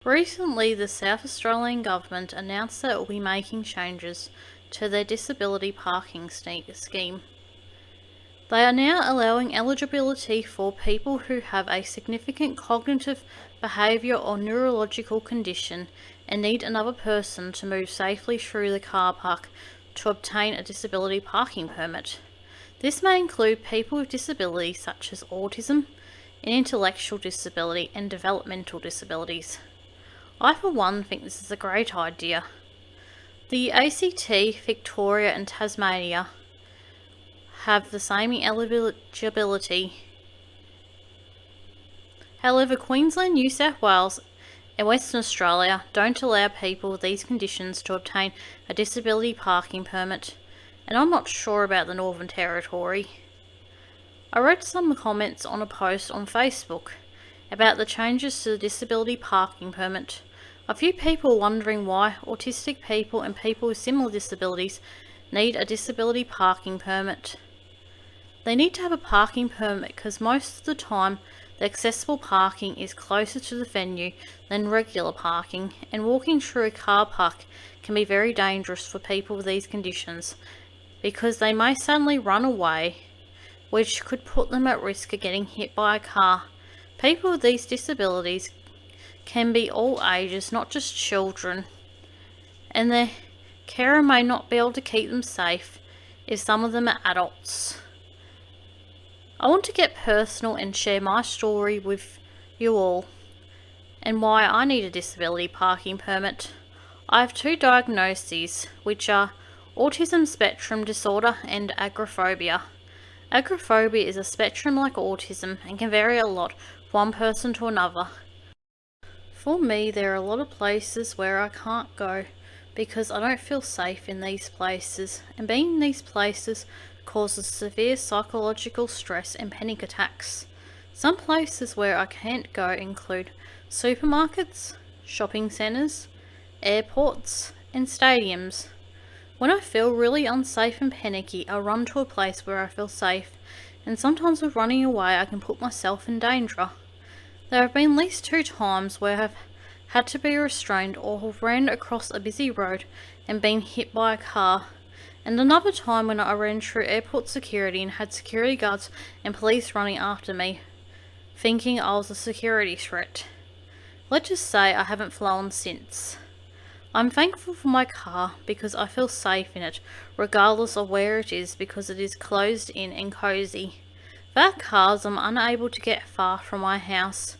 Recently, the South Australian Government announced that it will be making changes to their disability parking scheme. They are now allowing eligibility for people who have a significant cognitive, behaviour or neurological condition and need another person to move safely through the car park to obtain a disability parking permit. This may include people with disabilities such as autism, an intellectual disability and developmental disabilities. I for one think this is a great idea. The ACT, Victoria and Tasmania have the same eligibility. However, Queensland, New South Wales and Western Australia don't allow people with these conditions to obtain a disability parking permit, and I'm not sure about the Northern Territory. I read some comments on a post on Facebook about the changes to the disability parking permit. A few people wondering why autistic people and people with similar disabilities need a disability parking permit. They need to have a parking permit because most of the time the accessible parking is closer to the venue than regular parking, and walking through a car park can be very dangerous for people with these conditions because they may suddenly run away, which could put them at risk of getting hit by a car. People with these disabilities can be all ages, not just children, and their carer may not be able to keep them safe if some of them are adults. I want to get personal and share my story with you all and why I need a disability parking permit. I have two diagnoses, which are autism spectrum disorder and agoraphobia. Agoraphobia is a spectrum like autism and can vary a lot from one person to another. For me, there are a lot of places where I can't go because I don't feel safe in these places, and being in these places causes severe psychological stress and panic attacks. Some places where I can't go include supermarkets, shopping centres, airports and stadiums. When I feel really unsafe and panicky, I run to a place where I feel safe, and sometimes with running away I can put myself in danger. There have been at least 2 times where I have had to be restrained or have ran across a busy road and been hit by a car, and another time when I ran through airport security and had security guards and police running after me, thinking I was a security threat. Let's just say I haven't flown since. I'm thankful for my car because I feel safe in it, regardless of where it is, because it is closed in and cozy. Without cars, I'm unable to get far from my house.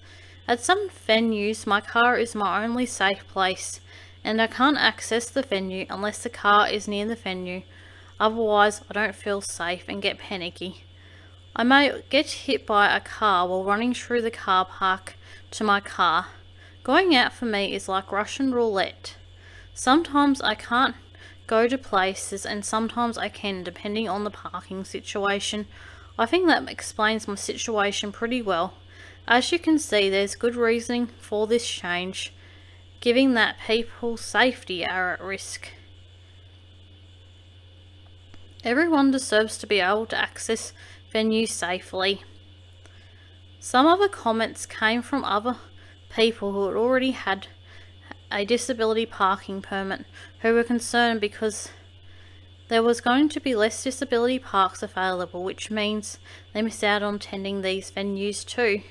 At some venues, my car is my only safe place, and I can't access the venue unless the car is near the venue. Otherwise, I don't feel safe and get panicky. I may get hit by a car while running through the car park to my car. Going out for me is like Russian roulette. Sometimes I can't go to places and sometimes I can, depending on the parking situation. I think that explains my situation pretty well. As you can see, there's good reasoning for this change, given that people's safety are at risk. Everyone deserves to be able to access venues safely. Some other comments came from other people who had already had a disability parking permit, who were concerned because there was going to be less disability parks available, which means they miss out on attending these venues too.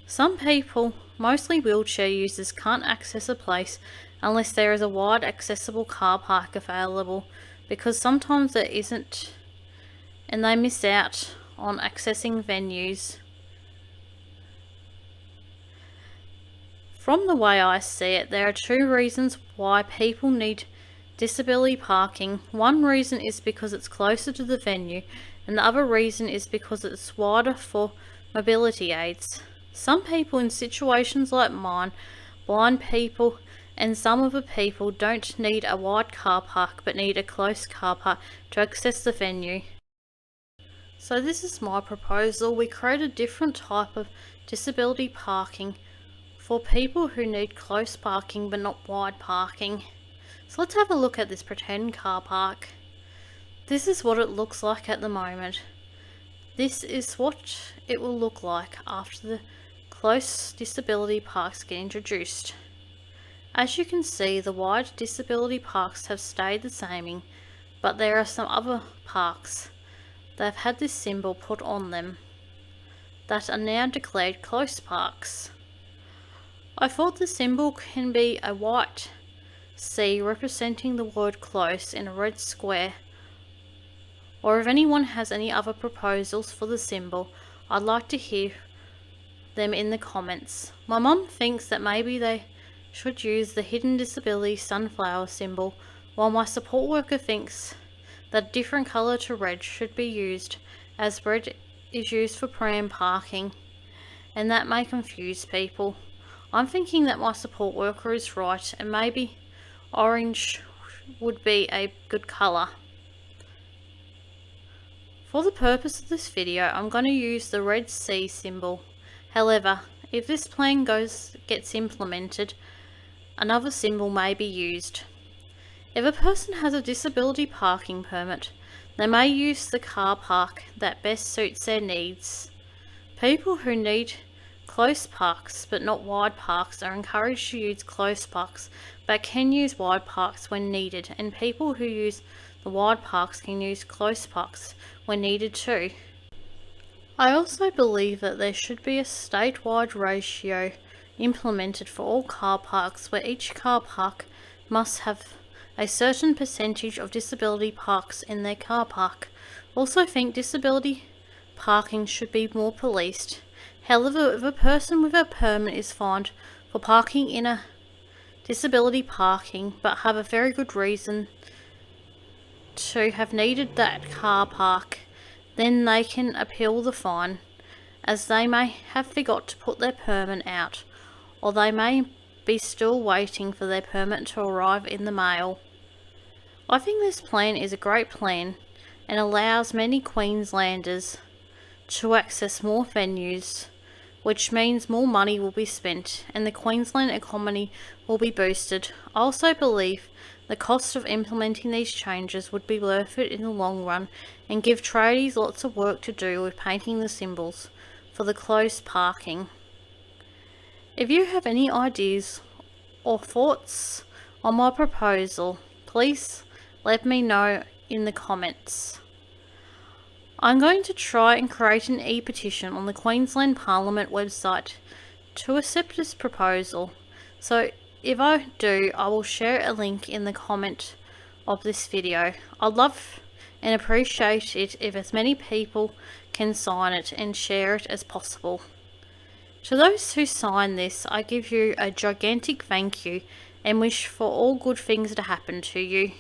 Some people, mostly wheelchair users, can't access a place unless there is a wide accessible car park available, because sometimes there isn't, and they miss out on accessing venues. From the way I see it, there are 2 reasons why people need disability parking. One reason is because it's closer to the venue, and the other reason is because it's wider for mobility aids. Some people in situations like mine, blind people and some other people, don't need a wide car park but need a close car park to access the venue. So this is my proposal. We create a different type of disability parking for people who need close parking but not wide parking. So let's have a look at this pretend car park. This is what it looks like at the moment. This is what it will look like after the close disability parks get introduced. As you can see, the wide disability parks have stayed the same, but there are some other parks that have had this symbol put on them that are now declared close parks. I thought the symbol can be a white C representing the word close in a red square, or if anyone has any other proposals for the symbol, I'd like to hear them in the comments. My mum thinks that maybe they should use the Hidden Disabilities sunflower symbol, while my support worker thinks that a different colour to red should be used, as red is used for pram parking, and that may confuse people. I'm thinking that my support worker is right, and maybe orange would be a good colour. For the purpose of this video, I'm going to use the red C symbol. However, if this plan gets implemented, another symbol may be used. If a person has a disability parking permit, they may use the car park that best suits their needs. People who need close parks but not wide parks are encouraged to use close parks but can use wide parks when needed, and people who use the wide parks can use close parks when needed too. I also believe that there should be a statewide ratio implemented for all car parks where each car park must have a certain percentage of disability parks in their car park. Also think disability parking should be more policed. However, if a person with a permit is fined for parking in a disability parking but have a very good reason to have needed that car park, then they can appeal the fine, as they may have forgot to put their permit out, or they may be still waiting for their permit to arrive in the mail. I think this plan is a great plan and allows many Queenslanders to access more venues, which means more money will be spent and the Queensland economy will be boosted. I also believe the cost of implementing these changes would be worth it in the long run and give tradies lots of work to do with painting the symbols for the closed parking. If you have any ideas or thoughts on my proposal, please let me know in the comments. I'm going to try and create an e-petition on the Queensland Parliament website to accept this proposal. So if I do, I will share a link in the comment of this video. I'd love and appreciate it if as many people can sign it and share it as possible. To those who sign this, I give you a gigantic thank you and wish for all good things to happen to you.